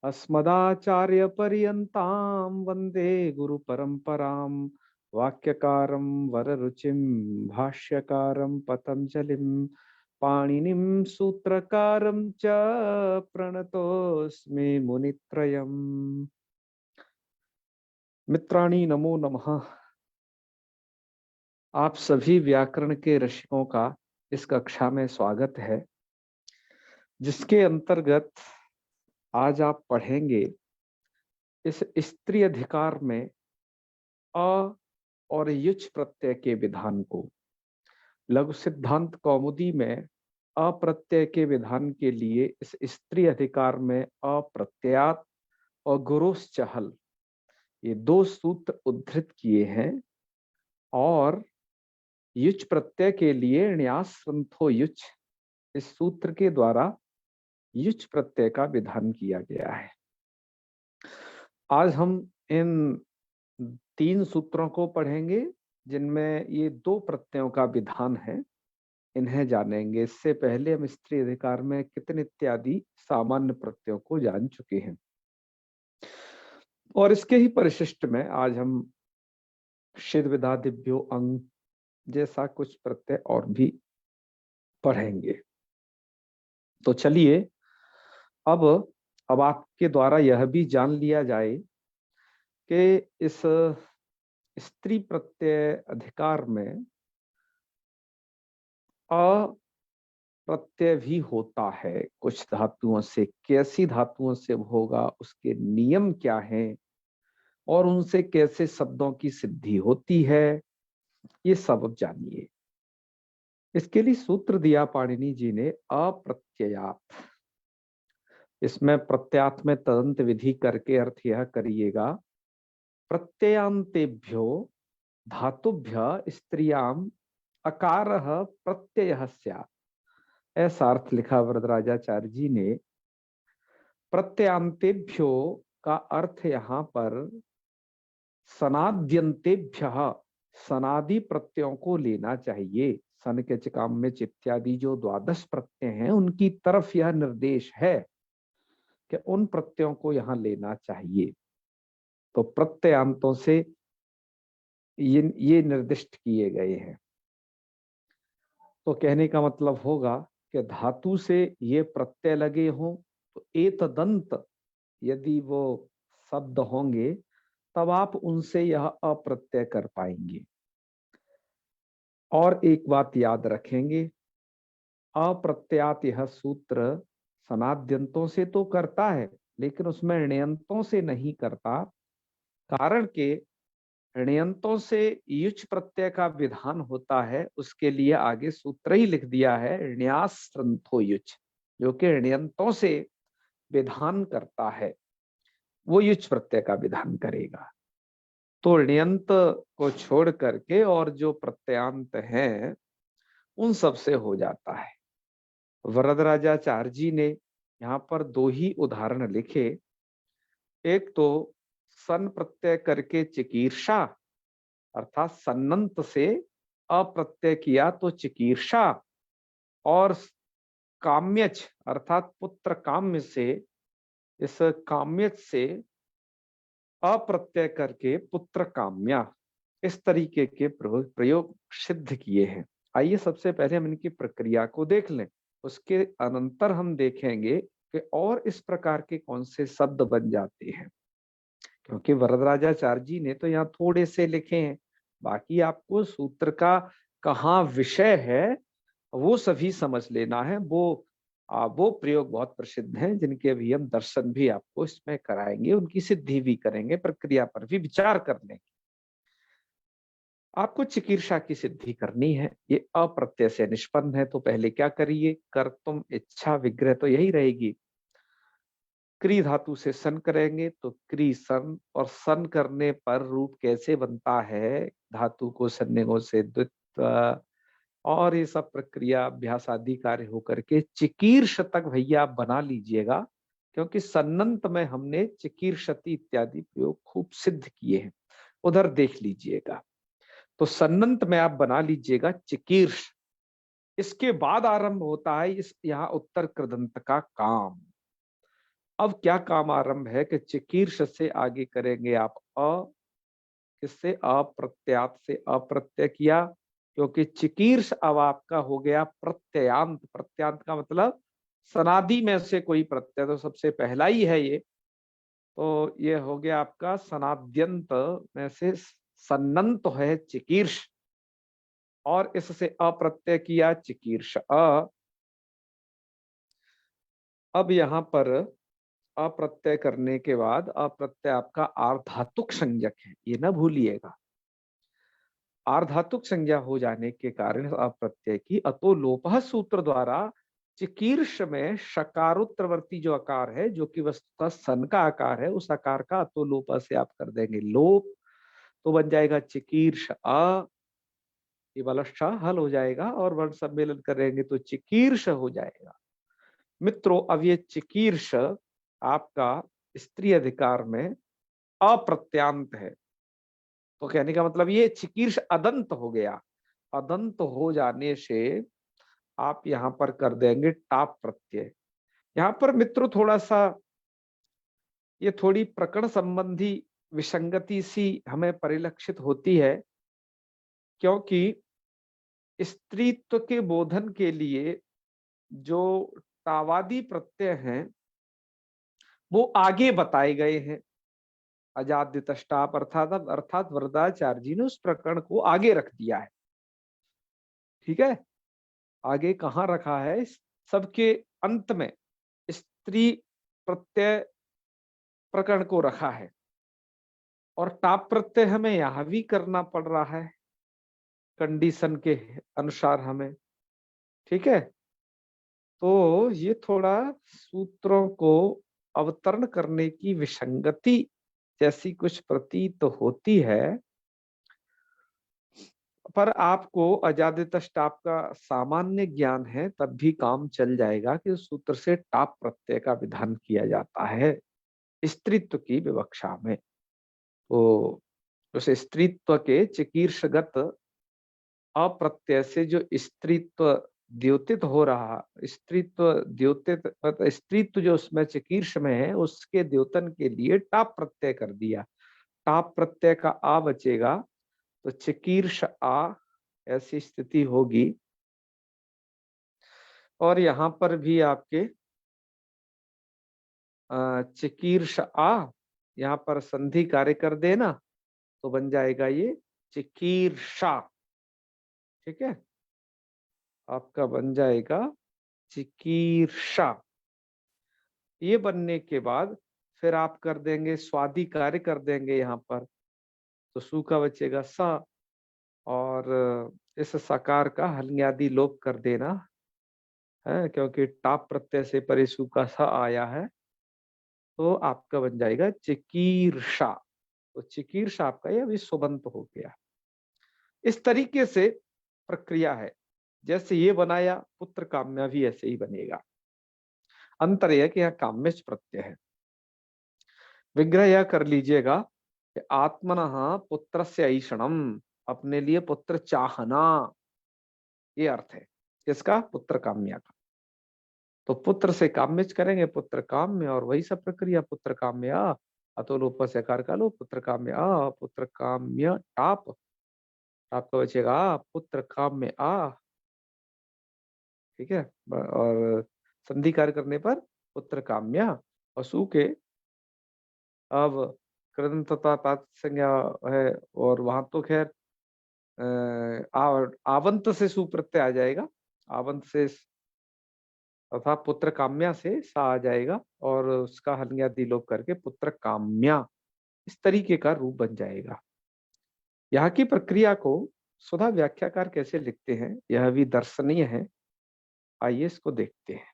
अस्मदाचार्यपर्यन्तां वन्दे गुरुपरम्परां वाक्यकारं वररुचिं भाष्यकारं पतञ्जलिं पाणिनिं सूत्रकारं च प्रणतोऽस्मि मुनित्रयम्। मित्राणि नमो नमः। आप सभी व्याकरण के रसिकों का इस कक्षा में स्वागत है, जिसके अंतर्गत आज आप पढ़ेंगे इस स्त्री अधिकार में अ और युच प्रत्यय के विधान को। लघु सिद्धांत कौमुदी में अप्रत्यय के विधान के लिए इस स्त्री अधिकार में अप्रत्ययात और गुरोस चहल ये दो सूत्र उद्धृत किए हैं, और युच प्रत्यय के लिए न्यास संथो युच इस सूत्र के द्वारा युच प्रत्यय का विधान किया गया है। आज हम इन तीन सूत्रों को पढ़ेंगे जिनमें ये दो प्रत्ययों का विधान है, इन्हें जानेंगे। इससे पहले हम स्त्री अधिकार में कितने इत्यादि सामान्य प्रत्ययों को जान चुके हैं, और इसके ही परिशिष्ट में आज हम षिद विधा दिव्यो अंग जैसा कुछ प्रत्यय और भी पढ़ेंगे। तो चलिए अब आपके द्वारा यह भी जान लिया जाए कि इस स्त्री प्रत्यय अधिकार में अ प्रत्यय भी होता है कुछ धातुओं से। कैसी धातुओं से होगा, उसके नियम क्या हैं, और उनसे कैसे शब्दों की सिद्धि होती है, ये सब अब जानिए। इसके लिए सूत्र दिया पाणिनि जी ने अप्रत्ययात। इसमें प्रत्यात में तदंत विधि करके अर्थ यह करिएगा, प्रत्ययांतेभ्यो धातुभ्य स्त्रियाम अकारः प्रत्ययः स्यात्। ऐसा अर्थ लिखा वरदराजाचार्य जी ने। प्रत्ययांतेभ्यो का अर्थ यहाँ पर सनाद्यंतेभ्य सनादि प्रत्ययों को लेना चाहिए। सन के चिकाम में इत्यादि जो द्वादश प्रत्यय हैं, उनकी तरफ यह निर्देश है कि उन प्रत्ययों को यहाँ लेना चाहिए। तो प्रत्ययांतों से ये निर्दिष्ट किए गए हैं। तो कहने का मतलब होगा कि धातु से ये प्रत्यय लगे हों तो एतदंत यदि वो शब्द होंगे तब आप उनसे यह अप्रत्यय कर पाएंगे। और एक बात याद रखेंगे, अप्रत्यात यह सूत्र सनाद्यंतों से तो करता है, लेकिन उसमें ण्यंतों से नहीं करता। कारण के ण्यंतों से युच प्रत्यय का विधान होता है, उसके लिए आगे सूत्र ही लिख दिया है न्यास संथो युच, जो कि ण्यंतों से विधान करता है, वो युच प्रत्यय का विधान करेगा। तो ण्यंत को छोड़ करके और जो प्रत्यांत हैं उन सब से हो जाता है। वरदराजाचार्य जी ने यहाँ पर दो ही उदाहरण लिखे। एक तो सन प्रत्यय करके चिकीर्षा, अर्थात सन्नंत से अप्रत्यय किया तो चिकीर्षा, और काम्यच अर्थात पुत्र काम्य से, इस काम्यच से अप्रत्यय करके पुत्र काम्या, इस तरीके के प्रयोग सिद्ध किए हैं। आइए सबसे पहले हम इनकी प्रक्रिया को देख लें, उसके अनंतर हम देखेंगे कि और इस प्रकार के कौन से शब्द बन जाते हैं। क्योंकि वरदराजाचार्य जी ने तो यहाँ थोड़े से लिखे हैं, बाकी आपको सूत्र का कहाँ विषय है वो सभी समझ लेना है। वो प्रयोग बहुत प्रसिद्ध हैं, जिनके अभी हम दर्शन भी आपको इसमें कराएंगे, उनकी सिद्धि भी करेंगे, प्रक्रिया पर भी विचार कर लेंगे। आपको चिकीर्षा की सिद्धि करनी है, ये अप्रत्यय से निष्पन्न है। तो पहले क्या करिए, कर्तुम इच्छा विग्रह तो यही रहेगी। क्री धातु से सन करेंगे तो क्री सन, और सन करने पर रूप कैसे बनता है, धातु को सन्निगों से द्वित्व, और ये सब प्रक्रिया अभ्यास आदि कार्य होकर के चिकीर्ष तक भैया आप बना लीजिएगा। क्योंकि सन्नंत में हमने चिकीर्षति इत्यादि प्रयोग खूब सिद्ध किए हैं, उधर देख लीजिएगा। तो सन्नंत में आप बना लीजिएगा चिकीर्ष। इसके बाद आरंभ होता है इस यहाँ उत्तर कृदंत का काम। अब क्या काम आरंभ है कि चिकीर्ष से आगे करेंगे आप किससे, अप्रत्यात से अप्रत्यय किया, क्योंकि चिकीर्ष अब आपका हो गया प्रत्ययांत। प्रत्यांत का मतलब सनादि में से कोई प्रत्यय, तो सबसे पहला ही है ये, तो ये हो गया आपका सनाद्यंत में से सन्नंत है चिकीर्ष, और इससे अप्रत्यय किया चिकीर्ष अब यहां पर अप्रत्यय करने के बाद अप्रत्यय आपका आर्धातुक संज्ञक है, ये ना भूलिएगा। आर्धातुक संज्ञा हो जाने के कारण अप्रत्यय की अतो लोपः सूत्र द्वारा चिकीर्ष में शकारोत्तरवर्ती जो आकार है, जो कि वस्तुतः सन का आकार है, उस आकार का अतो लोप से आप कर देंगे लोप, तो बन जाएगा चिकीर्ष ये वाला श हल हो जाएगा, और वर्ण सम्मेलन करेंगे तो चिकीर्ष हो जाएगा। मित्रों, अब ये चिकीर्ष आपका स्त्री अधिकार में अप्रत्यांत है, तो कहने का मतलब ये चिकीर्ष अदंत हो गया। अदंत हो जाने से आप यहां पर कर देंगे टाप प्रत्यय। यहां पर मित्रों थोड़ा सा ये थोड़ी प्रकरण संबंधी विसंगति सी हमें परिलक्षित होती है, क्योंकि स्त्रीत्व के बोधन के लिए जो टावादी प्रत्यय हैं वो आगे बताए गए हैं। अजाद्य तष्टाप अर्थात वरदाचार्य जी ने उस प्रकरण को आगे रख दिया है। ठीक है, आगे कहाँ रखा है, सबके अंत में स्त्री प्रत्यय प्रकरण को रखा है, और टाप प्रत्यय हमें यहां भी करना पड़ रहा है कंडीशन के अनुसार हमें। ठीक है, तो ये थोड़ा सूत्रों को अवतरण करने की विसंगति जैसी कुछ प्रतीत होती है, पर आपको अजादित टाप का सामान्य ज्ञान है तब भी काम चल जाएगा कि उस सूत्र से टाप प्रत्यय का विधान किया जाता है स्त्रीत्व की विवक्षा में। तो उस स्त्रीत्व के चिकीर्षगत अप्रत्यय से जो स्त्रीत्व द्योतित हो रहा, स्त्रीत्व द्योतित स्त्रीत्व जो उसमें चिकीर्ष में है उसके द्योतन के लिए टाप प्रत्यय कर दिया। टाप प्रत्यय का आ बचेगा तो चिकीर्ष आ, ऐसी स्थिति होगी। और यहां पर भी आपके चिकीर्ष आ, यहाँ पर संधि कार्य कर देना तो बन जाएगा ये चिकीर्षा। ठीक है, आपका बन जाएगा चिकीर्षा। ये बनने के बाद फिर आप कर देंगे स्वादि कार्य कर देंगे यहाँ पर, तो सु का बचेगा सा, और इस सकार का हल्न्यादि लोप कर देना है, क्योंकि टाप प्रत्यय से परे सु का सा आया है, तो आपका बन जाएगा चिकीर्षा। तो चिकीर्षा आपका यह विश्वबंत हो गया। इस तरीके से प्रक्रिया है, जैसे ये बनाया पुत्र काम्य भी ऐसे ही बनेगा। अंतर यह कि यहाँ काम्यच प्रत्यय है। विग्रह यह कर लीजिएगा कि आत्मनः पुत्र से ऐषणम, अपने लिए पुत्र चाहना, ये अर्थ है किसका, पुत्र काम्य का। तो पुत्र से काम्यच करेंगे, पुत्र काम्य, और वही सब प्रक्रिया पुत्र काम्य अतो लोप से आकार का लो, पुत्र काम्य पुत्र काम्य टाप, टाप का बचेगा पुत्र काम्य ठीक है, और संधि कार्य करने पर पुत्र काम्य, और सु के अब कृदंतता तात संज्ञा है, और वहां तो खैर आवंत से सुप्रत्यय आ जाएगा, आवंत से अर्थात पुत्र काम्या से सा आ जाएगा, और उसका हल्न्या दिलोप करके पुत्र काम्या, इस तरीके का रूप बन जाएगा। यहाँ की प्रक्रिया को सुधा व्याख्याकार कैसे लिखते हैं यह भी दर्शनीय है, आइए इसको देखते हैं।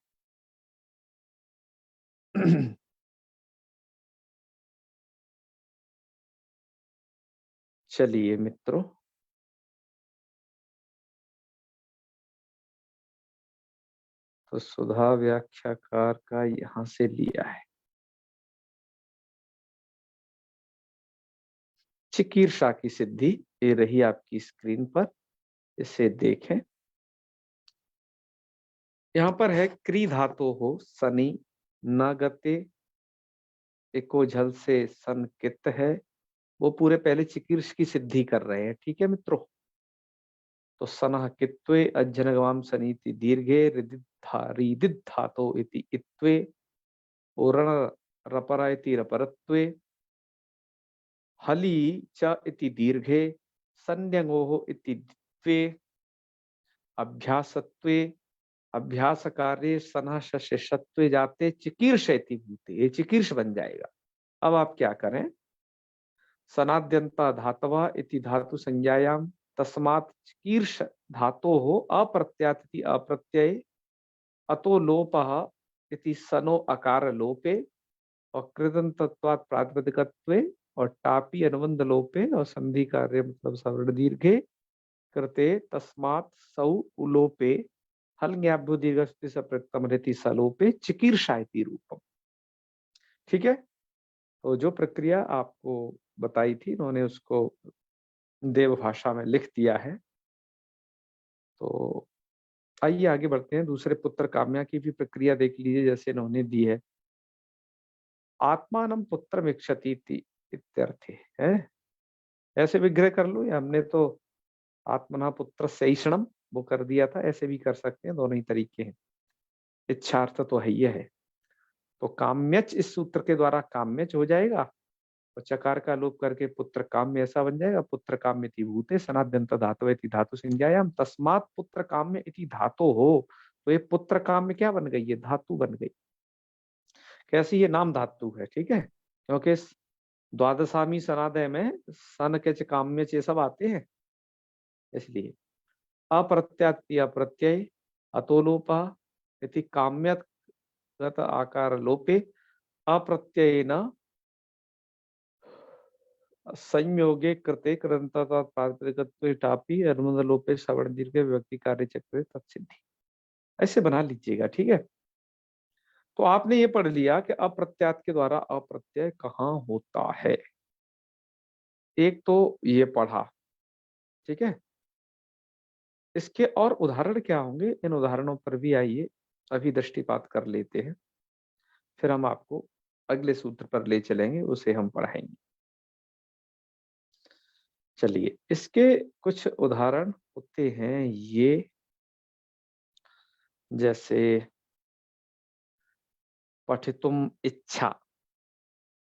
चलिए मित्रों, तो सुधा व्याख्याकार का यहां से लिया है। चिकीर्षा की सिद्धि ये रही आपकी स्क्रीन पर, इसे देखें। यहाँ पर है क्री धातु हो सनी न गते इको झल से संकित है, वो पूरे पहले चिकीर्ष की सिद्धि कर रहे हैं। ठीक है मित्रों, तो सनः कित्वे अज्जनगवाम सनीति दीर्घे रिदिद् धातो इति इत्वे ओरण रपरा इति रपरत्वे हली च इति दीर्घे संज्ञोः इति द्वे अभ्यासत्वे अभ्यास कार्य सनः शिष्यत्वे जाते चिकीर्ष इति भूते, ये चिकीर्ष बन जाएगा। अब आप क्या करें, सनाद्यंता धातवा इति धातु संज्ञायाम तस्मात् चिकीर्ष धातो हो अप्रत्यात इति अप्रत्यय अतो लोपः इति सनो अकार लोपे और कृदंतत्वात् प्रातिपदिकत्वे और टापी अनुबंध लोपे और संधि कार्य मतलब सवर्ण दीर्घे कृते तस्मात् सौ उलोपे हल ज्ञाभ्यो दीर्घस्ति सप्रत्यम रहती सलोपे चिकीर्षा इति रूपम। ठीक है, तो जो प्रक्रिया आपको बताई थी उन्होंने उसको देव भाषा में लिख दिया है। तो आइए आगे बढ़ते हैं, दूसरे पुत्र काम्या की भी प्रक्रिया देख लीजिए जैसे इन्होंने दी है। आत्मानम पुत्र इच्छति इत्यर्थे है, ऐसे विग्रह कर लो, या हमने तो आत्मना पुत्र सैषणम वो कर दिया था, ऐसे भी कर सकते हैं, दोनों ही तरीके हैं, इच्छार्थ तो है ही है। तो काम्यच इस सूत्र के द्वारा काम्यच हो जाएगा और चकार का लोप करके पुत्र काम्य ऐसा बन जाएगा, पुत्र काम्य इति भूते सनाद्यंत धातु इति धातु संज्ञायाम तस्मात् पुत्र काम्य इति धातो हो। तो ये पुत्र काम्य क्या बन गई, ये धातु बन गई। कैसी, ये नाम धातु है। ठीक है, क्योंकि द्वादशामी सनादय में सन के काम्य ये सब आते हैं, इसलिए अप्रत्यात्ति अप्रत्यय अतोलोपा इति काम्यगत आकार लोपे अप्रत्ययेन संयोगे कृते कृदंतता प्रातिपदिकत्वे टापी अनुबंध लोपे सवर्ण दीर्घ व्यक्ति कार्य चक्र तत्सिद्धि, ऐसे बना लीजिएगा। ठीक है, तो आपने ये पढ़ लिया कि अप्रत्यात के द्वारा अप्रत्यय कहाँ होता है, एक तो ये पढ़ा। ठीक है, इसके और उदाहरण क्या होंगे, इन उदाहरणों पर भी आइए अभी दृष्टिपात कर लेते हैं, फिर हम आपको अगले सूत्र पर ले चलेंगे, उसे हम पढ़ाएंगे। चलिए, इसके कुछ उदाहरण होते हैं ये, जैसे पठितुम इच्छा,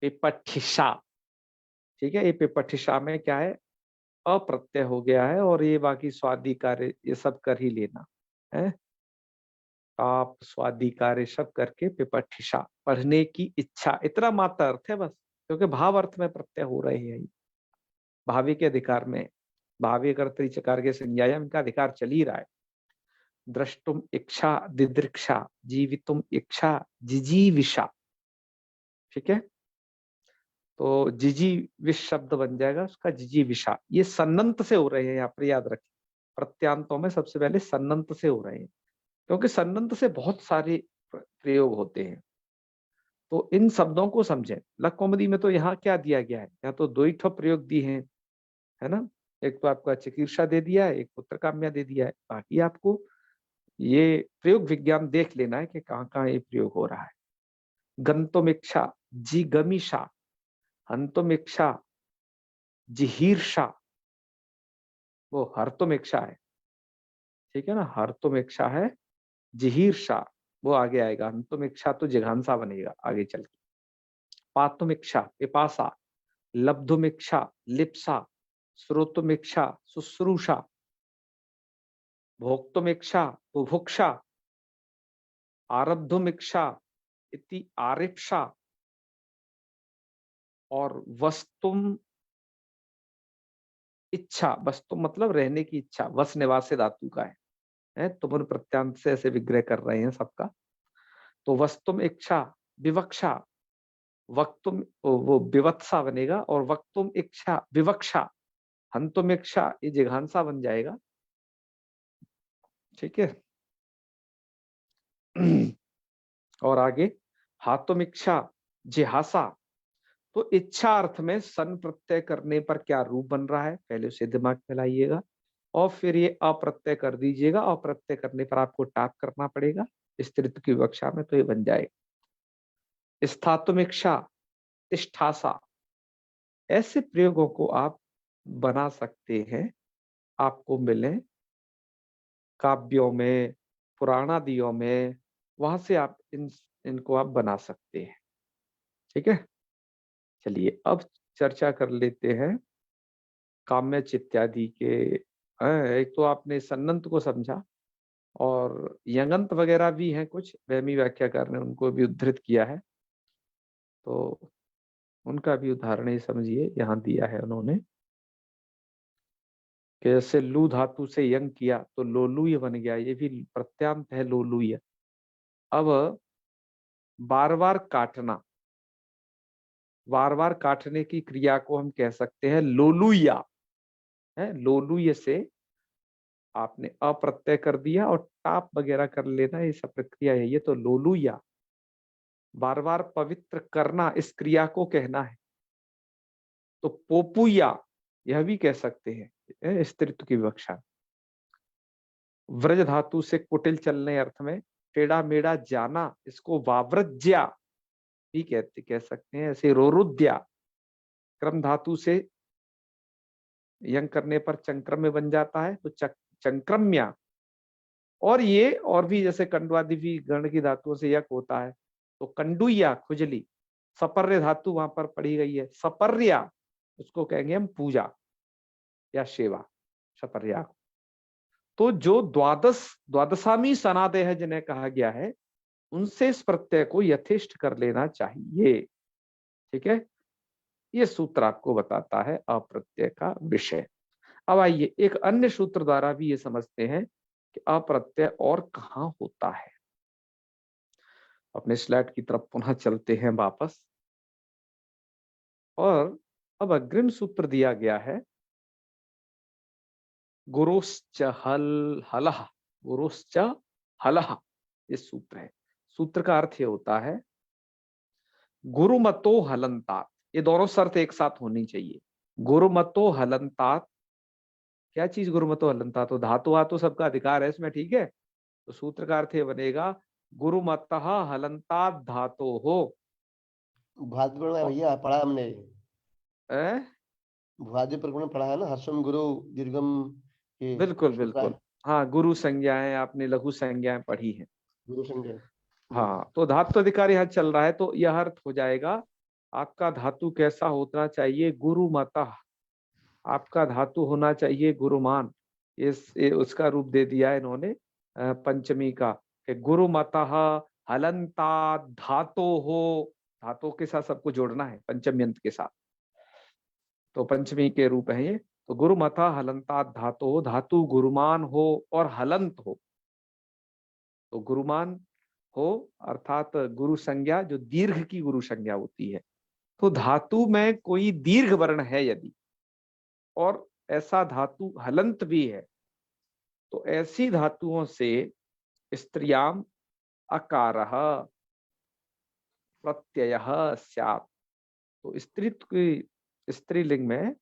पिपठिषा। ठीक है, ये पिपठिषा में क्या है, अप्रत्यय हो गया है, और ये बाकी स्वादि कार्य ये सब कर ही लेना है, आप स्वादि कार्य सब करके पिपठिषा, पढ़ने की इच्छा, इतना मात्र अर्थ है बस, क्योंकि भाव अर्थ में प्रत्यय हो रहे हैं, भावी के अधिकार में, भावी कर्तरी चकार के संज्ञायाम का अधिकार चल ही रहा है। द्रष्टुम इच्छा दिदृक्षा, जीवितुम इच्छा जिजीविषा। ठीक है, तो जिजीविष शब्द बन जाएगा उसका जिजीविषा, ये सन्नंत से हो रहे हैं, यहाँ पर याद रखें, प्रत्यांतों में सबसे पहले सन्नंत से हो रहे हैं, क्योंकि सन्नंत से बहुत सारे प्रयोग होते हैं, तो इन शब्दों को समझें। लक कौमुदी में तो यहाँ क्या दिया गया है, यहाँ तो दो ही ठो प्रयोग दिए हैं, है ना, एक तो आपका चिकीर्षा दे दिया है, एक पुत्र काम्या दे दिया है, बाकी आपको ये प्रयोग विज्ञान देख लेना है कि कहाँ कहाँ ये प्रयोग हो रहा है। गंतुमिक्षा जिगमिषा, हंतुमिक्षा जिहीर्षा, वो हर्तुमिक्षा है। ठीक है ना, हर्तुमिक्षा है, जिहीर्षा वो आगे आएगा, हंतुमिक्षा तो जिघांसा बनेगा आगे चल के। पातुमिक्षा पिपासा, लब्धुमिक्षा लिप्सा, श्रोतुमिक्षा शुश्रूषा, भोक्तुमिक्षा बुभुक्षा, आरब्धुमिक्षा इति आरिप्सा, और वस्तुम इच्छा, वस्तु मतलब रहने की इच्छा, वस निवास धातु का है, तुम प्रत्यांत से ऐसे विग्रह कर रहे हैं सबका। तो वस्तुम इच्छा विवक्षा, वक्तुम वो विवत्सा बनेगा, और वक्तुम इच्छा विवक्षा, हंतुम इच्छा ये जिघांसा बन जाएगा। ठीक है, और आगे हातुम इच्छा जिहासा, तो इच्छा अर्थ में सन प्रत्यय करने पर क्या रूप बन रहा है, पहले उसे दिमाग में लाइएगा, और फिर ये अप्रत्यय कर दीजिएगा, अप्रत्यय करने पर आपको टाप करना पड़ेगा स्त्रीत्व की विवक्षा में, तो ये बन जाएगा स्थातुमिक्षा तिष्ठासा, ऐसे प्रयोगों को आप बना सकते हैं, आपको मिले काव्यों में, पुराणादियों में, वहां से आप इनको आप बना सकते हैं। ठीक है, चलिए अब चर्चा कर लेते हैं काम्य चित्यादि के। एक तो आपने सन्नंत को समझा, और यंगंत वगैरह भी हैं कुछ, वहमी व्याख्याकार ने उनको भी उद्धृत किया है, तो उनका भी उदाहरण ही समझिए, यहाँ दिया है उन्होंने कि जैसे लू धातु से यंग किया तो लोलूय बन गया, ये भी प्रत्यांत है लोलूय। अब बार बार काटना, बार बार काटने की क्रिया को हम कह सकते हैं लोलूया है। लोलूय से आपने अप्रत्यय कर दिया और टाप वगैरह कर लेना, ये सब प्रक्रिया है, ये तो लोलूया। बार बार पवित्र करना, इस क्रिया को कहना है। तो पोपुया यह भी कह सकते हैं, स्त्रीत्व की विवक्षा। व्रज धातु से कुटिल चलने अर्थ में, टेढ़ा मेढ़ा जाना, इसको वाव्रज्या भी कह सकते हैं। ऐसे रोरुद्या, क्रम धातु से यंग करने पर चंक्रम में बन जाता है, तो चंक्रम्या। और ये और भी जैसे कंडवादि भी गण की धातुओं से यक होता है, तो कंडुया खुजली। सपर्य धातु वहां पर पढ़ी गई है, सपर्या, उसको कहेंगे हम पूजा या सेवा, सपर्या। तो जो द्वादशामी सनादेह जिन्हें कहा गया है, उनसे इस प्रत्यय को यथेष्ट कर लेना चाहिए। ठीक है, ये सूत्र आपको बताता है अप्रत्यय का विषय। अब आइए एक अन्य सूत्र द्वारा भी ये समझते हैं कि अप्रत्यय और कहाँ होता है। अपने स्लाइड की तरफ पुनः चलते हैं वापस, और अब अग्रिम सूत्र दिया गया है गुरुश्च हलः, गुरुश्च हलः, ये सूत्र है। सूत्र का अर्थ ये होता है गुरुमतो हलंतात, ये दोनों शर्त एक साथ होनी चाहिए। गुरुमतो हलंतात, क्या चीज गुरुमतो हलंतात? तो धातु आतु सबका अधिकार है इसमें, ठीक है। तो सूत्र का अर्थ ये बनेगा गुरुमतः हलंतात धातो हो। भुआदि प्रकरण में भैया पढ़ा हमने, ए? भुआदि प्रकरण में पढ़ा है ना, हर्षम गुरु दीर्घम के बिल्कुल सूत्र बिल्कुल, है। हाँ, गुरु संज्ञाएं आपने लघु संज्ञाएं पढ़ी हैं। गुरु संजय। हाँ, तो धातु अधिकार यहाँ चल रहा है, तो यह अर्थ हो जाएगा आपका धातु कैसा होना चाहिए? गुरुमतः, आपका धातु होना चाहिए गुरुमान। उसका रूप दे दिया इन्होंने पंचमी का, कि गुरुमतः हलंता धातो हो। धातु के साथ सबको जोड़ना है पंचम्यंत के साथ, तो पंचमी के रूप है ये। तो गुरुमतः हलंता धातो हो, धातु गुरुमान हो और हलंत हो। तो गुरुमान हो अर्थात गुरु संज्ञा, जो दीर्घ की गुरु संज्ञा होती है। तो धातु में कोई दीर्घ वर्ण है यदि, और ऐसा धातु हलंत भी है, तो ऐसी धातुओं से स्त्रियाम अकारः प्रत्ययः स्यात्। तो स्त्रीत्व की स्त्रीलिंग में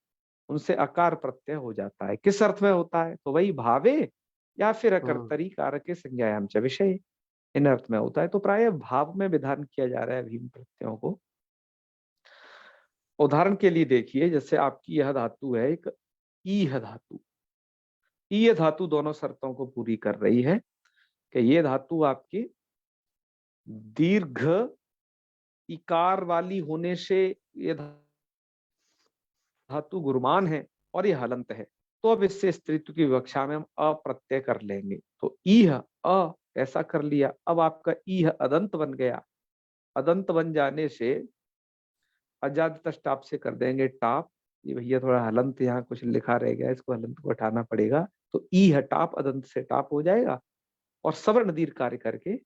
उनसे अकार प्रत्यय हो जाता है। किस अर्थ में होता है? तो वही भावे या फिर अकर्तरी कारक संज्ञायाम च विषय, इन अर्थ में होता है। तो प्राय भाव में विधान किया जा रहा है भीम प्रत्ययों को। उदाहरण के लिए देखिए, जैसे आपकी यह धातु है एक ईह धातु, ईह धातु दोनों शर्तों को पूरी कर रही है कि ये धातु आपकी दीर्घ इकार वाली होने से ये धातु गुरुमान है और ये हलंत है। तो अब इससे स्त्रीत्व की विवक्षा में हम अप्रत्यय कर लेंगे। तो ईह अ ऐसा कर लिया, अब आपका ईह अदंत बन गया। अदंत बन जाने से अजाद टाप से कर देंगे टाप। ये भैया थोड़ा हलंत यहाँ कुछ लिखा रह गया, इसको हलंत को हटाना पड़ेगा। तो ई हटाप अदंत से टाप हो जाएगा, और सवर्ण दीर्घ कार्य करके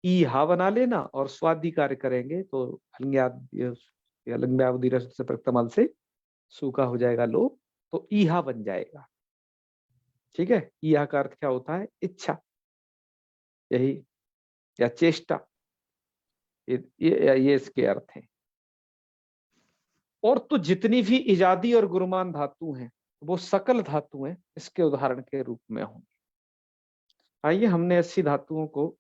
ई हा बना लेना, और स्वादि कार्य करेंगे तो हलंग्यादीर से प्रथमल से सूखा हो जाएगा लोप, तो ईहा बन जाएगा। ठीक है, ईहा का अर्थ क्या होता है? इच्छा, यही, या चेष्टा, ये इसके अर्थ है। और तो जितनी भी इजादी और गुरुमान धातु हैं, वो सकल धातु हैं, इसके उदाहरण के रूप में होंगे। आइए, हमने ऐसी धातुओं को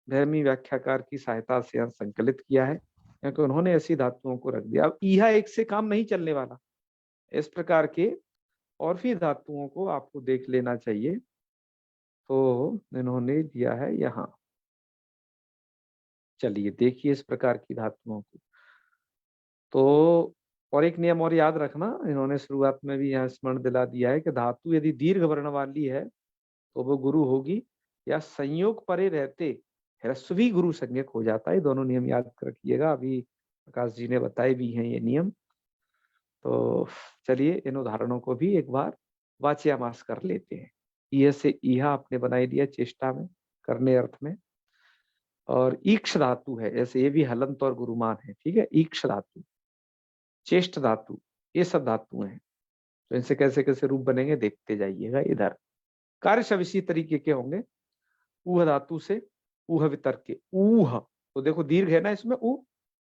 धर्मी व्याख्याकार की सहायता से संकलित किया है। क्योंकि उन्होंने ऐसी धातुओं को रख दिया। अब ईहा एक से काम नहीं चलने वाला, इस प्रकार के और भी धातुओं को आपको देख लेना चाहिए। तो इन्होंने दिया है यहाँ, चलिए देखिए इस प्रकार की धातुओं को। तो और एक नियम और याद रखना, इन्होंने शुरुआत में भी यहाँ स्मरण दिला दिया है कि धातु यदि दीर्घ वर्ण वाली है तो वो गुरु होगी, या संयोग परे रहते ह्रस्वी गुरु संज्ञक हो जाता है। दोनों नियम याद रखिएगा, अभी प्रकाश जी ने बताए भी हैं ये नियम। तो चलिए इन उदाहरणों को भी एक बार वाच्यामास कर लेते हैं। ईह से ईहा आपने बनाई दिया चेष्टा में, करने अर्थ में। और ईक्ष धातु है, ऐसे ये भी हलंत और गुरुमान है, ठीक है। ईक्ष धातु, चेष्ट धातु, ये सब धातु हैं। तो इनसे कैसे कैसे रूप बनेंगे देखते जाइएगा। इधर कार्य सब इसी तरीके के होंगे। ऊह धातु से ऊह वितर्क के, ऊह तो देखो दीर्घ है ना इसमें ऊ,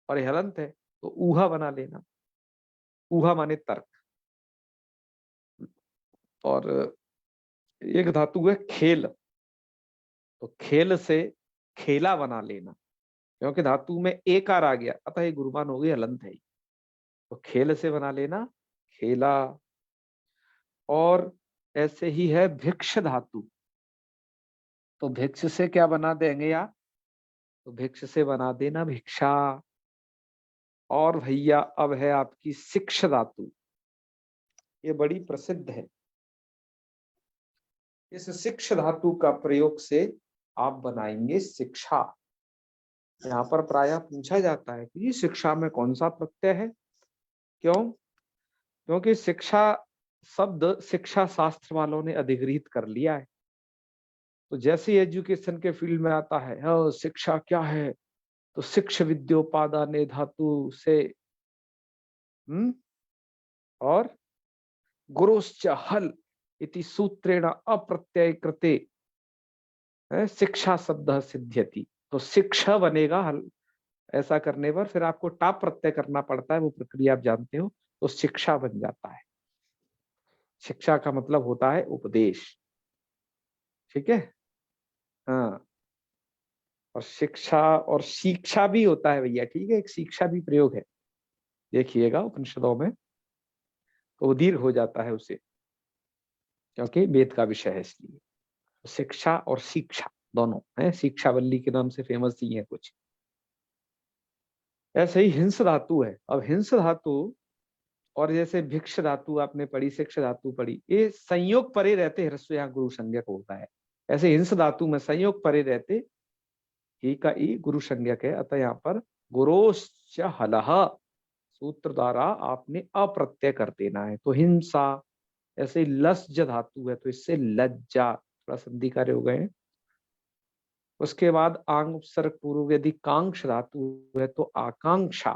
और ये हलंत है तो ऊहा बना लेना। ऊहा माने तर्क। और एक धातु है खेल, तो खेल से खेला बना लेना, क्योंकि धातु में एकार आ गया अतः ये गुरुमान हो गई, हलंत है। तो खेल से बना लेना खेला। और ऐसे ही है भिक्ष धातु, तो भिक्ष से क्या बना देंगे यार, तो भिक्ष से बना देना भिक्षा। और भैया अब है आपकी शिक्ष धातु, ये बड़ी प्रसिद्ध है। इस शिक्ष धातु का प्रयोग से आप बनाएंगे शिक्षा। यहाँ पर प्रायः पूछा जाता है कि शिक्षा में कौन सा प्रत्यय है, क्यों? क्योंकि शिक्षा शब्द शिक्षा शास्त्र वालों ने अधिग्रहित कर लिया है। तो जैसे एजुकेशन के फील्ड में आता है, शिक्षा क्या है, तो शिक्ष विद्योपादाने धातु से और गुरुश्च हल इति सूत्रेण अप्रत्यय कृते शिक्षा शब्द सिद्ध्यति। तो शिक्षा बनेगा हल, ऐसा करने पर फिर आपको टाप प्रत्यय करना पड़ता है, वो प्रक्रिया आप जानते हो, तो शिक्षा बन जाता है। शिक्षा का मतलब होता है उपदेश, ठीक है। हाँ, और शिक्षा और शिक्षा भी होता है भैया, ठीक है, एक शिक्षा भी प्रयोग है, देखिएगा उपनिषदों में। तो वो दीर्घ हो जाता है उसे, क्योंकि वेद का विषय है इसलिए। शिक्षा और शिक्षा दोनों है, शिक्षा वल्ली के नाम से फेमस ही है कुछ। ऐसे ही हिंस धातु है। अब हिंस धातु और जैसे भिक्ष धातु आपने पढ़ी, शिक्ष धातु पढ़ी, ये संयोग परे रहते ह्रस्व यहाँ गुरु संज्ञक होता है। ऐसे हिंस धातु में संयोग परे रहते ही का ई गुरु संज्ञक है, अतः यहाँ पर गुरोश्च हलः सूत्र द्वारा आपने अप्रत्यय कर देना है। तो हिंसा। ऐसे लज्ज धातु है, तो इससे लज्जा, थोड़ा संधि कार्य हो गए हैं। उसके बाद आंग उपसर्ग पूर्व यदि कांक्ष धातु है तो आकांक्षा,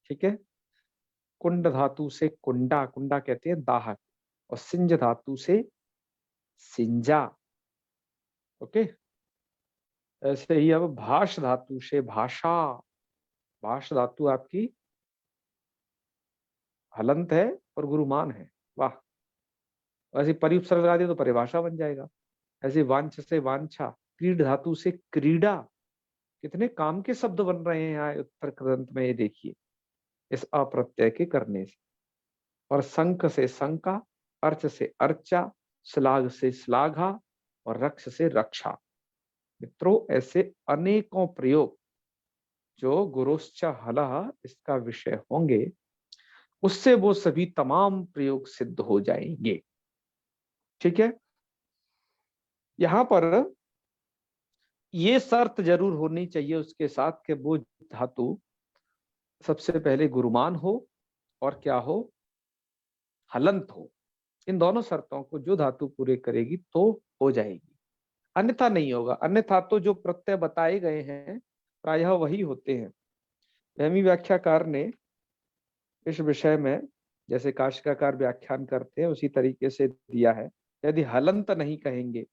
ठीक है। कुंड धातु से कुंडा, कुंडा कहते हैं दाहक, और सिंज धातु से सिंजा, ओके। ऐसे ही अब भाष धातु से भाषा, भाष धातु आपकी हलंत है और गुरुमान है, वाह। ऐसे परिउपसर्ग लगा दिया तो परिभाषा बन जाएगा। ऐसे वांछ से वांछा, क्रीड धातु से क्रीड़ा, कितने काम के शब्द बन रहे हैं यहाँ उत्तर ग्रंथ में, ये देखिए इस अप्रत्यय के करने से। और संख से संका, अर्च से अर्चा, श्लाघ से श्लाघा, और रक्ष से रक्षा। मित्रों ऐसे अनेकों प्रयोग जो गुरुश्च हलः इसका विषय होंगे, उससे वो सभी तमाम प्रयोग सिद्ध हो जाएंगे, ठीक है। यहां पर ये शर्त जरूर होनी चाहिए उसके साथ कि वो धातु सबसे पहले गुरुमान हो और क्या हो, हलंत हो। इन दोनों शर्तों को जो धातु पूरे करेगी तो हो जाएगी, अन्यथा नहीं होगा। अन्यथा तो जो प्रत्यय बताए गए हैं प्रायः वही होते हैं। वहमी व्याख्याकार ने इस विषय में जैसे काशिकाकार व्याख्यान करते हैं उसी तरीके से दिया है। यदि हलंत नहीं कहेंगे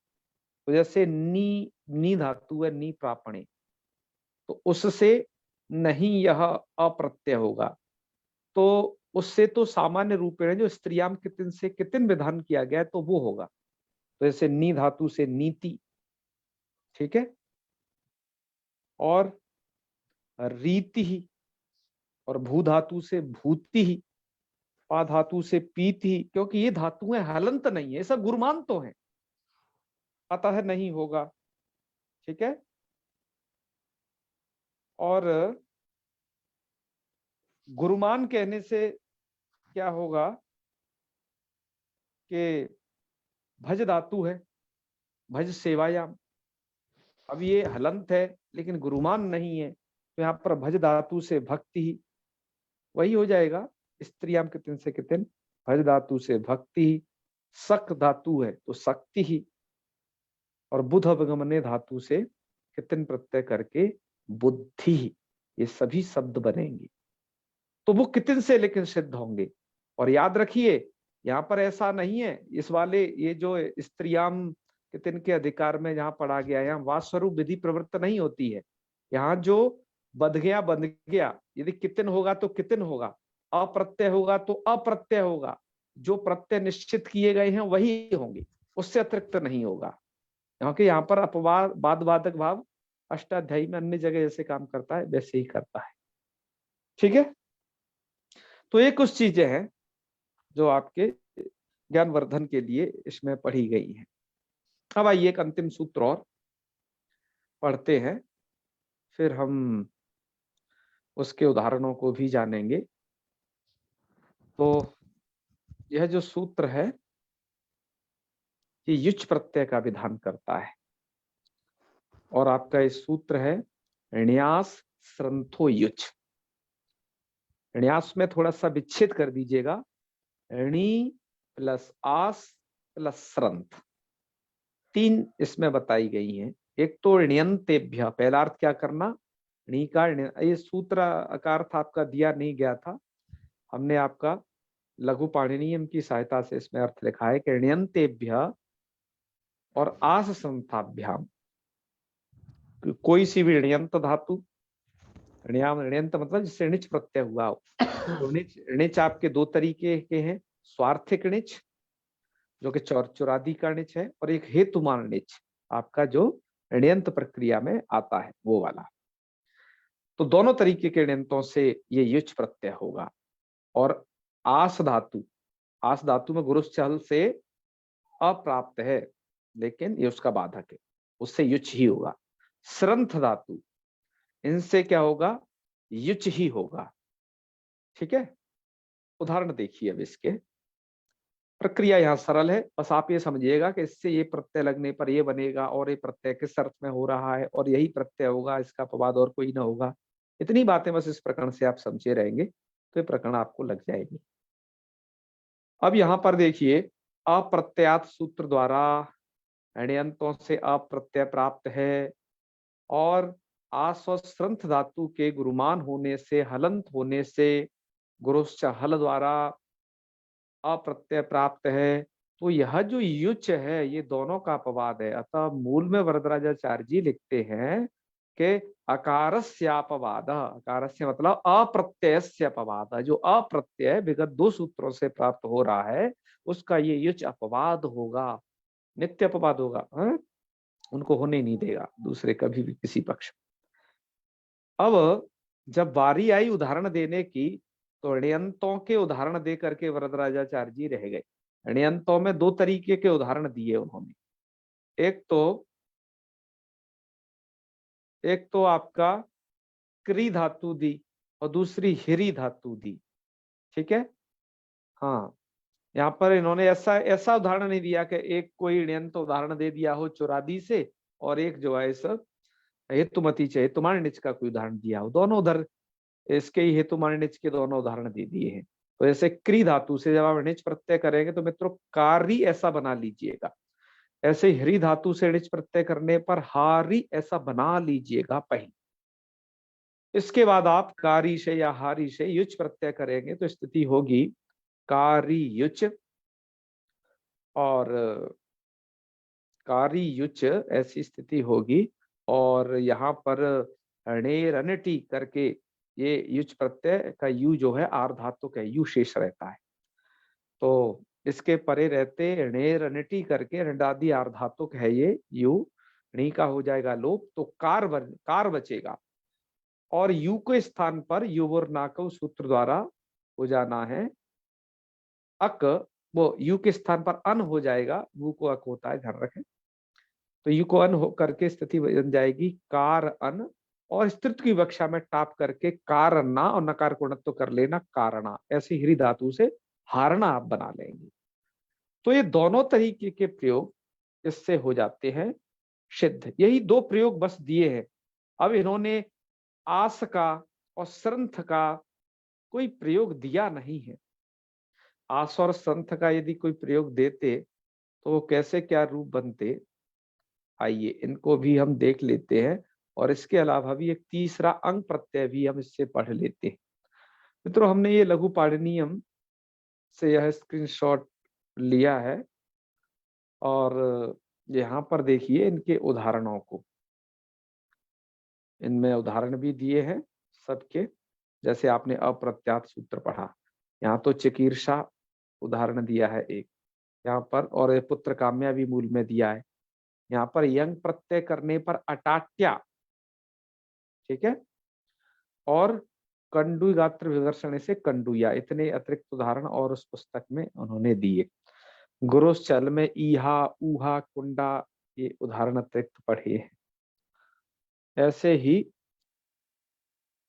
तो जैसे नी धातु है, नी प्रापणे, तो उससे नहीं यह अप्रत्यय होगा, तो उससे तो सामान्य रूपेण जो स्त्रियाम कितिन से कितिन विधान किया गया है तो वो होगा। तो जैसे नी धातु से नीति, ठीक है। और रीति ही, और भू धातु से भूति ही, पा धातु से पीति ही, क्योंकि ये धातुएं हलंत नहीं है, सब गुरुमान तो है, अतः नहीं होगा। ठीक है। और गुरुमान कहने से क्या होगा कि भज धातु है, भज सेवायाम, अब ये हलंत है लेकिन गुरुमान नहीं है, तो यहाँ पर भज धातु से भक्ति ही, वही हो जाएगा स्त्रियाम कितिन से कितिन, भज धातु से भक्ति ही, सक धातु है तो शक्ति ही, और बुध अवगमने धातु से कितिन प्रत्यय करके बुद्धि ही, ये सभी शब्द बनेंगे। तो वो कितिन से लेकिन सिद्ध होंगे। और याद रखिए यहाँ पर ऐसा नहीं है, इस वाले ये जो स्त्रियाम कितिन के अधिकार में जहाँ पढ़ा गया है, यहाँ वाद स्वरूप विधि प्रवृत्त नहीं होती है। यहाँ जो बंध गया, यदि कितिन होगा तो कितिन होगा, अप्रत्यय होगा तो अप्रत्यय होगा, जो प्रत्यय निश्चित किए गए हैं वही होंगे, उससे अतिरिक्त नहीं होगा। क्योंकि यहाँ पर अपवाद बाद बाधक भाव अष्टाध्यायी में अन्य जगह जैसे काम करता है वैसे ही करता है। ठीक है। तो ये कुछ चीजें हैं जो आपके ज्ञानवर्धन के लिए इसमें पढ़ी गई हैं। अब आइए एक अंतिम सूत्र और पढ़ते हैं, फिर हम उसके उदाहरणों को भी जानेंगे। तो यह जो सूत्र है ये युच प्रत्यय का विधान करता है, और आपका इस सूत्र है न्यास श्रंथो युच। न्यास में थोड़ा सा विच्छेद कर दीजिएगा, णी प्लस आस प्लस श्रंथ, तीन इसमें बताई गई हैं। एक तो ण्यंतेभ्य, पहला अर्थ क्या करना, णी का, ये सूत्र का अर्थ आपका दिया नहीं गया था, हमने आपका लघु पाणिनीयम की सहायता से इसमें अर्थ लिखा है कि ण्यंतेभ्य और आस संथाभ्याम, कोई सी भी ण्यंत धातु, ण्यंत मतलब जिससे णिच प्रत्यय हुआ हो, तो णिच आपके दो तरीके के हैं, स्वार्थिक णिच जो कि चौरादी का णिच है, और एक हेतुमान णिच आपका जो ण्यंत प्रक्रिया में आता है वो वाला। तो दोनों तरीके के ण्यंतों से ये युच प्रत्यय होगा। और आस धातु में गुरुश्चल से अप्राप्त है लेकिन ये उसका बाधक है, उससे युच ही होगा। श्रंथ धातु, इनसे क्या होगा, युच ही होगा। ठीक है। उदाहरण देखिए, अब इसके प्रक्रिया यहाँ सरल है, बस आप ये समझिएगा कि इससे ये प्रत्यय लगने पर ये बनेगा, और ये प्रत्यय किस अर्थ में हो रहा है, और यही प्रत्यय होगा, इसका अपवाद और कोई ना होगा। इतनी बातें बस इस प्रकरण से आप समझे रहेंगे तो ये प्रकरण आपको लग जाएगी। अब यहाँ पर देखिए, अप्रत्यात सूत्र द्वारा ण्यंतों से अप्रत्यय प्राप्त है, और आस और श्रंथ धातु के गुरुमान होने से, हलंत होने से गुरुश्च हल द्वारा अप्रत्यय प्राप्त है। तो यह जो युच है ये दोनों का अपवाद है। अतः मूल में वरदराजाचार्य जी लिखते हैं कि अकारस्यापवाद, अकारस्य मतलब अप्रत्ययस्य अपवाद, जो अप्रत्यय विगत दो सूत्रों से प्राप्त हो रहा है उसका ये युच अपवाद होगा, नित्य अपवाद होगा। उनको होने नहीं देगा दूसरे कभी भी किसी पक्ष। अब जब बारी आई उदाहरण देने की, तो ण्यंतों के उदाहरण दे करके वरदराजाचार्य जी रह गए। ण्यंतों में दो तरीके के उदाहरण दिए उन्होंने, एक तो आपका क्री धातु दी और दूसरी हिरी धातु दी। ठीक है। हाँ, यहाँ पर इन्होंने ऐसा उदाहरण नहीं दिया कि एक कोई ण्यंत उदाहरण दे दिया हो चौरादी से, और एक जो है सब हेतुमती चाहिए हेतुमान णिच का कोई उदाहरण दिया हो। दोनों उधर इसके ही हेतुमान णिच के दोनों उदाहरण दे दिए हैं। तो जैसे क्री धातु से जब आप णिच प्रत्यय करेंगे तो मित्रों कारी ऐसा बना लीजिएगा, ऐसे हरी धातु से णिच प्रत्यय करने पर हारी ऐसा बना लीजिएगा पहले। इसके बाद आप कारी से या हारी से युच प्रत्यय करेंगे तो स्थिति होगी कारी युच, और कारी युच ऐसी स्थिति होगी। और यहाँ पर णेरनटी करके ये युच प्रत्यय का यू जो है आर धातु का यू शेष रहता है, तो इसके परे रहते णेरनटी करके ऋणादि आर धातुक है ये यू, णी का हो जाएगा लोप, तो कार बचेगा। और यू के स्थान पर युवर्नाकव सूत्र द्वारा हो जाना है अक, वो यू के स्थान पर अन हो जाएगा, वू को अक होता है, ध्यान रखें। तो यू को अन हो करके स्थिति बन जाएगी कार अन, और स्त्रीत्व की विवक्षा में टाप करके कारना और नकार को तो कर लेना कारणा, ऐसे ह्री धातु से हारणा आप बना लेंगे। तो ये दोनों तरीके के प्रयोग इससे हो जाते हैं सिद्ध। यही दो प्रयोग बस दिए हैं। अब इन्होंने आस का और श्रंथ का कोई प्रयोग दिया नहीं है। आस और श्रंथ का यदि कोई प्रयोग देते तो वो कैसे क्या रूप बनते, आइए इनको भी हम देख लेते हैं। और इसके अलावा भी एक तीसरा अंग प्रत्यय भी हम इससे पढ़ लेते हैं। मित्रों, हमने ये लघु पाणिनियम से यह स्क्रीनशॉट लिया है और यहाँ पर देखिए इनके उदाहरणों को, इनमें उदाहरण भी दिए हैं सबके। जैसे आपने अप्रत्यात सूत्र पढ़ा, यहाँ तो चिकीर्षा उदाहरण दिया है एक यहाँ पर, और ये पुत्र काम्या भी मूल में दिया है। यहाँ पर यंग प्रत्यय करने पर अटाट्या, ठीक है, और कंडु गात्र विवर्षण से कंडुया, इतने अतिरिक्त उदाहरण और उस पुस्तक में उन्होंने दिए। गुरुश्चल में ईहा ऊहा कुंडा, ये उदाहरण अतिरिक्त पढ़े हैं। ऐसे ही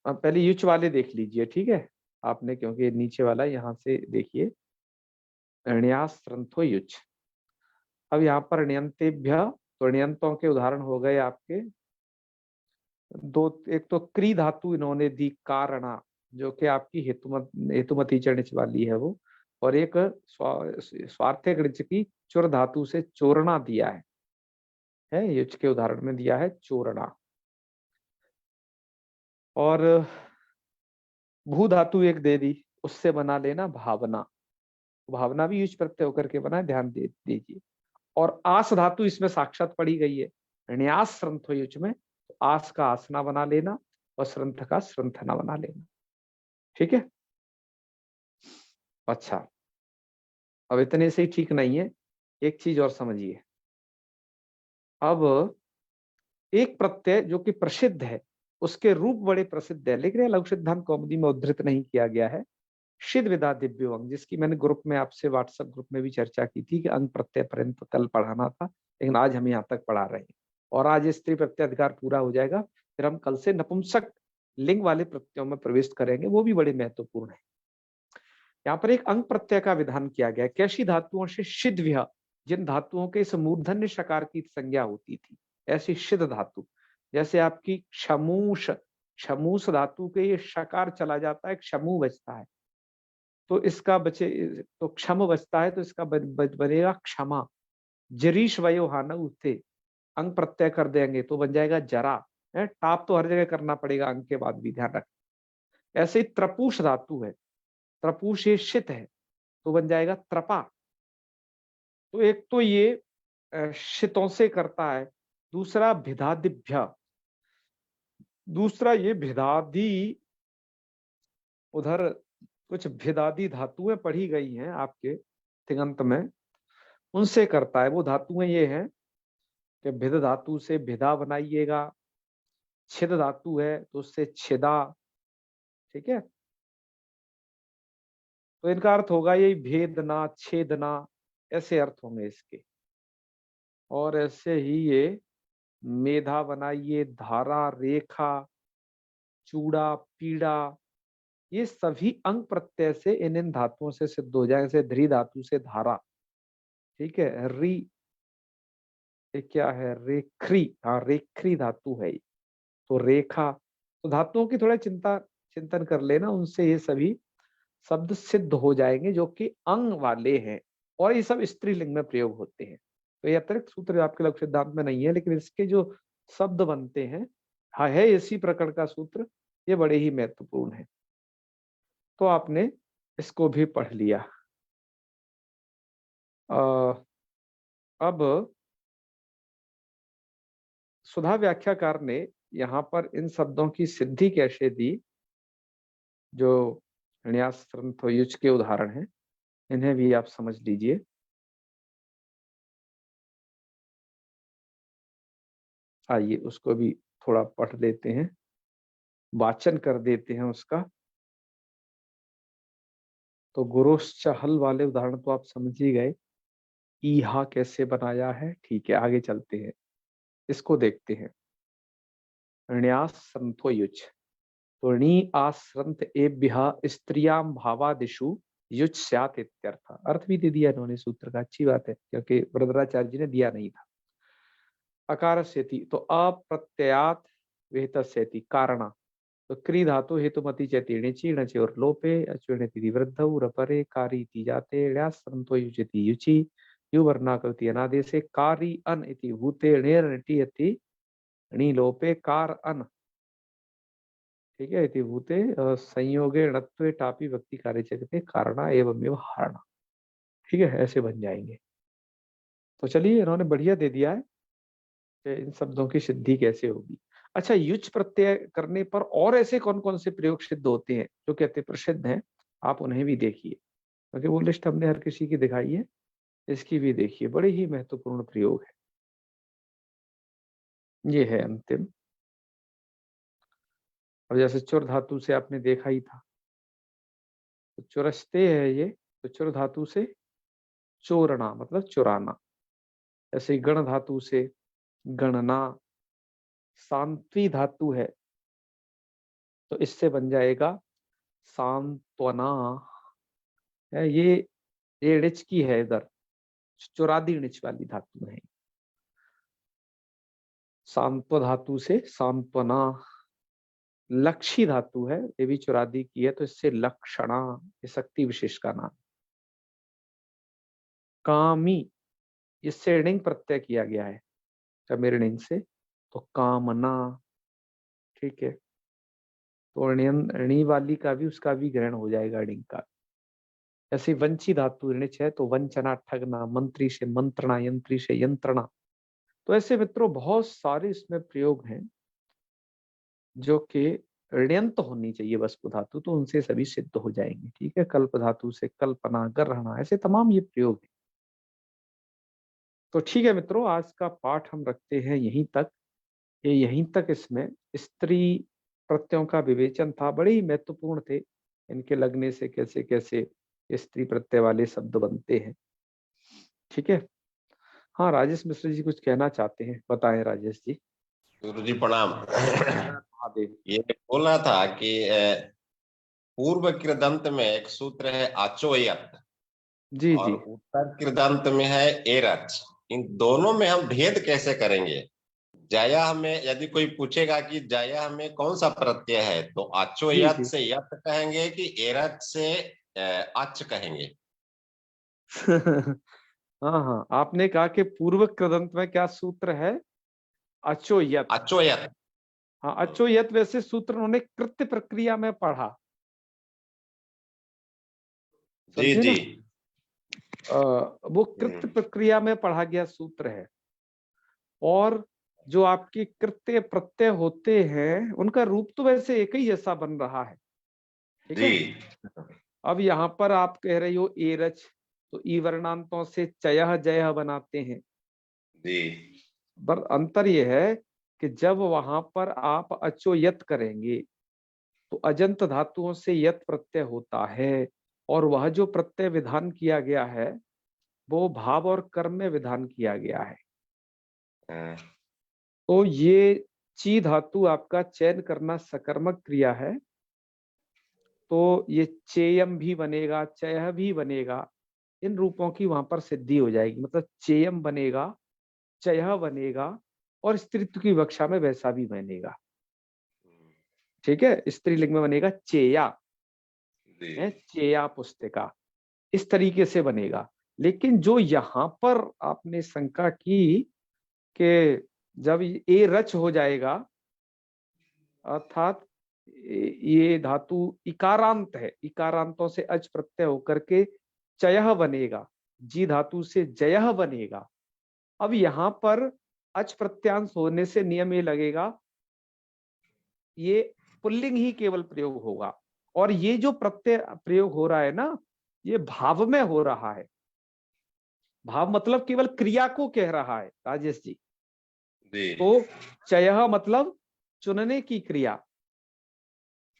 अब पहले युच वाले देख लीजिए, ठीक है आपने, क्योंकि नीचे वाला यहाँ से देखिए ण्यांस त्रंथो युच। अब यहाँ पर ण्यंतेभ्य, तो ण्यंतों के उदाहरण हो गए आपके दो। एक तो क्री धातु इन्होंने दी कारणा, जो कि आपकी हेतुमती चणिच वाली है वो, और एक स्वार्थे गणिच की चुर धातु से चोरणा दिया है युच के उदाहरण में दिया है चोरणा। और भू धातु एक दे दी, उससे बना लेना भावना, भावना भी युच प्रत्यय होकर के बना, ध्यान दे दीजिए। और आस धातु इसमें साक्षात पड़ी गई है न्यास श्रंथ युच में, तो आस का आसना बना लेना और श्रंथ का श्रंथना बना लेना, ठीक है। अच्छा, अब इतने से ही ठीक नहीं है, एक चीज और समझिए। अब एक प्रत्यय जो कि प्रसिद्ध है, उसके रूप बड़े प्रसिद्ध है, लेकिन लघु सिद्धांत कौमुदी में उद्धृत नहीं किया गया है। सिद्ध विदा दिव्यो अंग, जिसकी मैंने ग्रुप में आपसे व्हाट्सएप ग्रुप में भी चर्चा की थी कि अंग प्रत्यय पर्यंत कल पढ़ाना था, लेकिन आज हम यहाँ तक पढ़ा रहे हैं। और आज स्त्री प्रत्यय अधिकार पूरा हो जाएगा, फिर हम कल से नपुंसक लिंग वाले प्रत्ययों में प्रवेश करेंगे, वो भी बड़े महत्वपूर्ण है। यहाँ पर एक अंग प्रत्यय का विधान किया गया, कैसी धातुओं से सिद्ध, जिन धातुओं के इस मूर्धन्य शकार की संज्ञा होती थी, ऐसी सिद्ध धातु। जैसे आपकी क्षमूष, क्षमूष धातु के ये शकार चला जाता है, क्षमू बचता है, तो इसका बचे तो क्षम बचता है, तो इसका बनेगा क्षमा। जरीश वयो हान उठे, अंग प्रत्यय कर देंगे तो बन जाएगा जरा है। टाप तो हर जगह करना पड़ेगा अंग के बाद भी, ध्यान रख। ऐसे ही त्रपुष धातु है, त्रपुष ये शित है, तो बन जाएगा त्रपा। तो एक तो ये शितों से करता है, दूसरा भिदादिभ्य, दूसरा ये भिदादी, उधर कुछ भिदादी धातुएं पढ़ी गई हैं आपके तिङंत में, उनसे करता है। वो धातुएं ये हैं कि भिद धातु से भिदा बनाइएगा, छिद धातु है तो उससे छिदा, ठीक है। तो इनका अर्थ होगा यही भेदना, छेदना, ऐसे अर्थ होंगे इसके। और ऐसे ही ये मेधा बनाइए, धारा, रेखा, चूड़ा, पीड़ा, ये सभी अंग प्रत्यय से इन धातुओं से सिद्ध हो जाए। जैसे ध्री धातु से धारा, ठीक है। री, ये क्या है, रेखरी, हाँ रेखरी धातु है ये, तो रेखा। तो धातुओं की थोड़ा चिंतन कर लेना, उनसे ये सभी शब्द सिद्ध हो जाएंगे जो कि अंग वाले हैं, और ये सब स्त्रीलिंग में प्रयोग होते हैं। तो ये अतिरिक्त सूत्र आपके लघु सिद्धांत में नहीं है, लेकिन इसके जो शब्द बनते हैं, हाँ है इसी प्रकार का सूत्र, ये बड़े ही महत्वपूर्ण है। तो आपने इसको भी पढ़ लिया। अब सुधा व्याख्याकार ने यहाँ पर इन शब्दों की सिद्धि कैसे दी, जो न्यास युज के उदाहरण हैं, इन्हें भी आप समझ लीजिए। आइए उसको भी थोड़ा पढ़ लेते हैं। वाचन कर देते हैं उसका। तो गुरोश्च हल वाले उदाहरण तो आप समझ ही गए। ईहा कैसे बनाया है, ठीक है आगे चलते हैं, इसको देखते हैं। ण्यास संतो युच, तो णी आसंत एभ्यः स्त्रियां भावादिषु युच स्यात् इत्यर्थ। अर्थ भी दे दिया इन्होंने सूत्र का, अच्छी बात है क्योंकि वरदराचार्य जी ने दिया नहीं था। अकार सेति, तो अप्रत्ययात विहित सेति कारणा, तो क्री धातु हेतुमति चेति चीर्ण चे और लोपे अचुणति वृद्ध रपरे कारी ती जाते ल्यास संतो युचति युचि यु वर्णाकृति अनादेशे कारी अन इति भूते णेर णिति यति णी लोपे कार अन, ठीक है, इति भूते संयोगे णत्वे टापी व्यक्ति कार्य चकते कारणा एवं हारणा, ठीक है, ऐसे बन जाएंगे। तो चलिए इन्होंने बढ़िया दे दिया है कि इन शब्दों की सिद्धि कैसे होगी। अच्छा, युच प्रत्यय करने पर और ऐसे कौन कौन से प्रयोग सिद्ध होते हैं जो कहते प्रसिद्ध हैं, आप उन्हें भी देखिए, क्योंकि वो लिस्ट हमने हर किसी की दिखाई है, इसकी भी देखिए, बड़े ही महत्वपूर्ण प्रयोग है। ये है अंतिम। अब जैसे चुर धातु से आपने देखा ही था, तो चुरस्ते है ये, तो चुर धातु से चोरना मतलब चुराना। ऐसे ही गण धातु से गणना, सांत्वी धातु है तो इससे बन जाएगा सांत्वना। है ये ऋच की है, इधर चुरादी ऋच वाली धातु है। सांत्व धातु से सांत्वना, लक्षी धातु है, ये भी चुरादी की है तो इससे लक्षणा, ये शक्ति विशेष का नाम। कामी, इससे ऋणिंग प्रत्यय किया गया है ऋणिंग से, तो कामना, ठीक है, तो ऋणी वाली का भी उसका भी ग्रहण हो जाएगा ऋणिंग का। ऐसे वंची धातु ऋणिच है तो वंचना ठगना, मंत्री से मंत्रणा, यंत्री से यंत्रणा। तो ऐसे मित्रों बहुत सारे इसमें प्रयोग हैं जो कि ऋण्यंत होनी चाहिए वस्तु धातु, तो उनसे सभी सिद्ध हो जाएंगे, ठीक है। कल्प धातु से कल्पना, ग्रहणा, ऐसे तमाम ये प्रयोग है। तो ठीक है मित्रों, आज का पाठ हम रखते हैं यहीं तक। ये यहीं तक इसमें स्त्री प्रत्ययों का विवेचन था, बड़े ही महत्वपूर्ण थे, इनके लगने से कैसे कैसे स्त्री प्रत्यय वाले शब्द बनते हैं, ठीक है। हाँ, राजेश मिश्र जी कुछ कहना चाहते हैं, बताएं राजेश जी। गुरु जी प्रणाम। महादेव। ये बोलना था कि पूर्व कृदंत में एक सूत्र है आचोयत, जी और जी। उत्तर कृदंत में है एरच। इन दोनों में हम भेद कैसे करेंगे? जया में यदि कोई पूछेगा कि जया में कौन सा प्रत्यय है, तो आचो जी यत जी। से यत कहेंगे कि एरच से अच कहेंगे? हाँ हाँ, आपने कहा कि पूर्व कृदंत में क्या सूत्र है? अचोयत। आचो यत। हाँ, अचोयत वैसे सूत्र उन्होंने कृत्य प्रक्रिया में पढ़ा, जी समझे जी। ना। वो कृत्य प्रक्रिया में पढ़ा गया सूत्र है, और जो आपके कृत्य प्रत्यय होते हैं उनका रूप तो वैसे एक ही जैसा बन रहा है, ठीक जी है। अब यहाँ पर आप कह रही हो एरच, तो ई वर्णांतों से चयह जयह बनाते हैं, जी। पर अंतर यह है कि जब वहां पर आप अचोयत करेंगे तो अजंत धातुओं से यत प्रत्यय होता है, और वह जो प्रत्यय विधान किया गया है वो भाव और कर्म में विधान किया गया है। तो ये ची धातु आपका चयन करना सकर्मक क्रिया है, तो ये चेयम भी बनेगा, चयह भी बनेगा, इन रूपों की वहां पर सिद्धि हो जाएगी। मतलब चेयम बनेगा, चयह बनेगा, और स्त्रीत्व की विवक्षा में वैसा भी बनेगा, ठीक है। स्त्रीलिंग में बनेगा चेया, है चेया पुस्तिका, इस तरीके से बनेगा। लेकिन जो यहाँ पर आपने शंका की कि जब ये रच हो जाएगा, अर्थात ये धातु इकारांत है, इकारांतों से अच प्रत्यय होकर के चयह बनेगा, जी धातु से जयह बनेगा। अब यहाँ पर अच प्रत्यांश होने से नियम ये लगेगा, ये पुल्लिंग ही केवल प्रयोग होगा, और ये जो प्रत्यय प्रयोग हो रहा है ना, ये भाव में हो रहा है। भाव मतलब केवल क्रिया को कह रहा है राजेश जी। जी। तो चयह मतलब चुनने की क्रिया,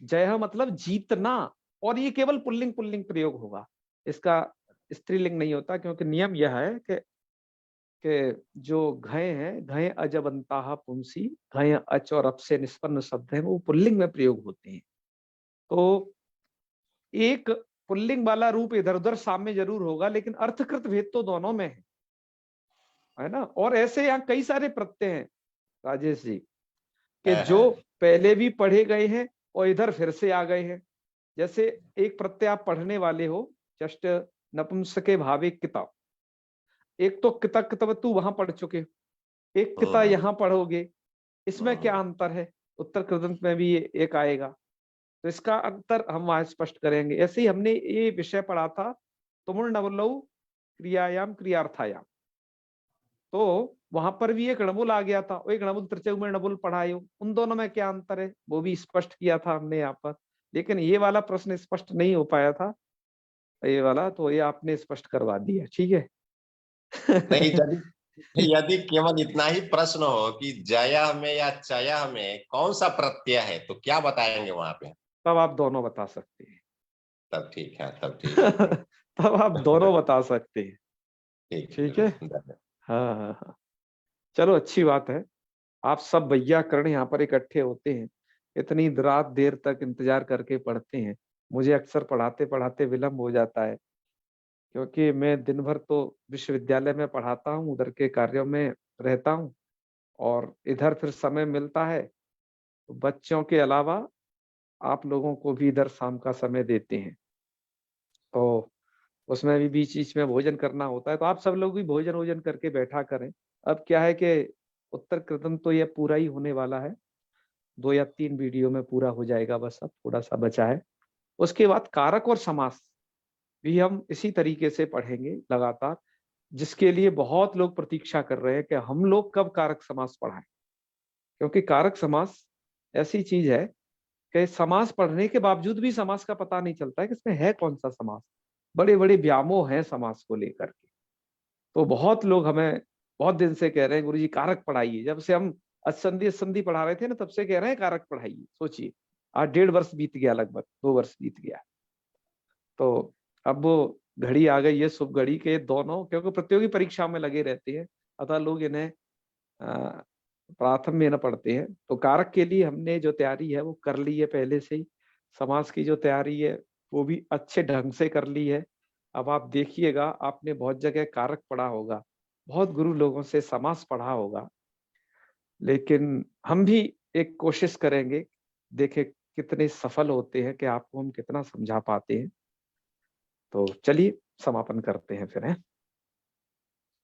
जय मतलब जीतना, और ये केवल पुल्लिंग पुल्लिंग प्रयोग होगा, इसका स्त्रीलिंग नहीं होता, क्योंकि नियम यह है कि जो घय है, घय अजबंता पुंसी, घय अच और अप से निष्पन्न शब्द है, वो पुल्लिंग में प्रयोग होते हैं। तो एक पुल्लिंग वाला रूप इधर उधर साम्य जरूर होगा, लेकिन अर्थकृत भेद तो दोनों में है ना। और ऐसे यहाँ कई सारे प्रत्यय हैं राजेश जी, कि है जो पहले भी पढ़े गए हैं और इधर फिर से आ गए हैं। जैसे एक प्रत्यय आप पढ़ने वाले हो, जस्ट नपुंसके भावे किताब, एक तो किता किताब तू वहां पढ़ चुके, एक किता हम्म, यहाँ पढ़ोगे, इसमें क्या हम्म, अंतर है? उत्तर कृदंत में भी ये एक आएगा, तो इसका अंतर हम वहां स्पष्ट करेंगे। ऐसे ही हमने ये विषय पढ़ा था तुमुल नवलऊ क्रियायाम क्रियार्थायाम, तो वहां पर भी एक णबुल आ गया था, वही णबुल त्रिचय में णबुल पढ़ाए हो, उन दोनों में क्या अंतर है वो भी स्पष्ट किया था हमने यहाँ पर। लेकिन ये वाला प्रश्न स्पष्ट नहीं हो पाया था, ये वाला तो ये आपने स्पष्ट करवा दिया, ठीक है। नहीं, यदि यदि केवल इतना ही प्रश्न हो कि जया में या चया में कौन सा प्रत्यय है, तो क्या बताएंगे वहां पे? तब आप दोनों बता सकते हैं। तब ठीक है, तब ठीक है। तब आप दोनों बता सकते हैं, ठीक है, ठीक है। धन्यवाद। हाँ हाँ हाँ, चलो अच्छी बात है। आप सब वैयाकरण यहाँ पर इकट्ठे होते हैं, इतनी रात देर तक इंतजार करके पढ़ते हैं। मुझे अक्सर पढ़ाते पढ़ाते विलम्ब हो जाता है, क्योंकि मैं दिन भर तो विश्वविद्यालय में पढ़ाता हूँ, उधर के कार्यों में रहता हूँ, और इधर फिर समय मिलता है तो बच्चों के अलावा आप लोगों को भी इधर शाम का समय देते हैं, तो उसमें भी बीच बीच में भोजन करना होता है। तो आप सब लोग भी भोजन वोजन करके बैठा करें। अब क्या है कि उत्तर कृतन तो ये पूरा ही होने वाला है, 2 या 3 वीडियो में पूरा हो जाएगा, बस अब थोड़ा सा बचा है। उसके बाद कारक और समास भी हम इसी तरीके से पढ़ेंगे लगातार, जिसके लिए बहुत लोग प्रतीक्षा कर रहे हैं कि हम लोग कब कारक समास पढ़ाएं। क्योंकि कारक समास ऐसी चीज है कि समास पढ़ने के बावजूद भी समास का पता नहीं चलता है कि इसमें है कौन सा समास। बड़े बड़े व्यामोह हैं समास को लेकर के। तो बहुत लोग हमें बहुत दिन से कह रहे हैं गुरुजी कारक पढ़ाइए, जब से हम असंधि संधि पढ़ा रहे थे ना, तब से कह रहे हैं कारक पढ़ाइए। सोचिए, आज 1.5 वर्ष बीत गया, लगभग 2 वर्ष बीत गया। तो अब वो घड़ी आ गई है, शुभ घड़ी के दोनों, क्योंकि प्रतियोगी परीक्षा में लगे रहते हैं, अतः लोग इन्हें प्राथम्य न पढ़ते हैं। तो कारक के लिए हमने जो तैयारी है वो कर ली है पहले से ही। समाज की जो तैयारी है वो भी अच्छे ढंग से कर ली है। अब आप देखिएगा, आपने बहुत जगह कारक पढ़ा होगा, बहुत गुरु लोगों से समास पढ़ा होगा, लेकिन हम भी एक कोशिश करेंगे, देखे कितने सफल होते हैं, कि आपको हम कितना समझा पाते हैं। तो चलिए समापन करते हैं फिर, हैं।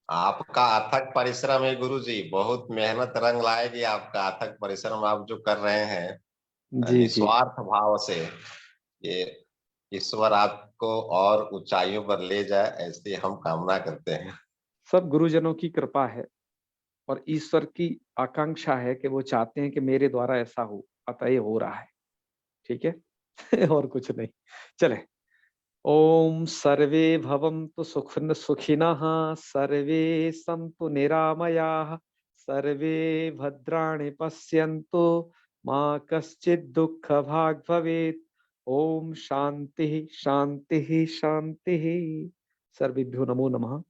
आपका अथक परिश्रम है गुरुजी, बहुत मेहनत रंग लाएगी आपका अथक परिश्रम, आप जो कर रहे हैं जी जी, निस्वार्थ भाव से। ये ईश्वर आपको और ऊंचाइयों पर ले जाए, ऐसी हम कामना करते हैं। सब गुरुजनों की कृपा है, और ईश्वर की आकांक्षा है कि वो चाहते हैं कि मेरे द्वारा ऐसा हो, अतः ये हो रहा है, ठीक है। और कुछ नहीं। चले, ओम सर्वे भवन्तु सुखिनः, सर्वे सन्तु निरामयाः, सर्वे भद्राणि पश्यन्तु, माँ कश्चित् दुःख भाग् भवेत्। ओम शांति शांति शांति। सर्वेभ्यो नमो नमः।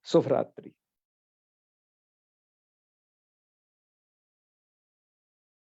शुभ रात्रि।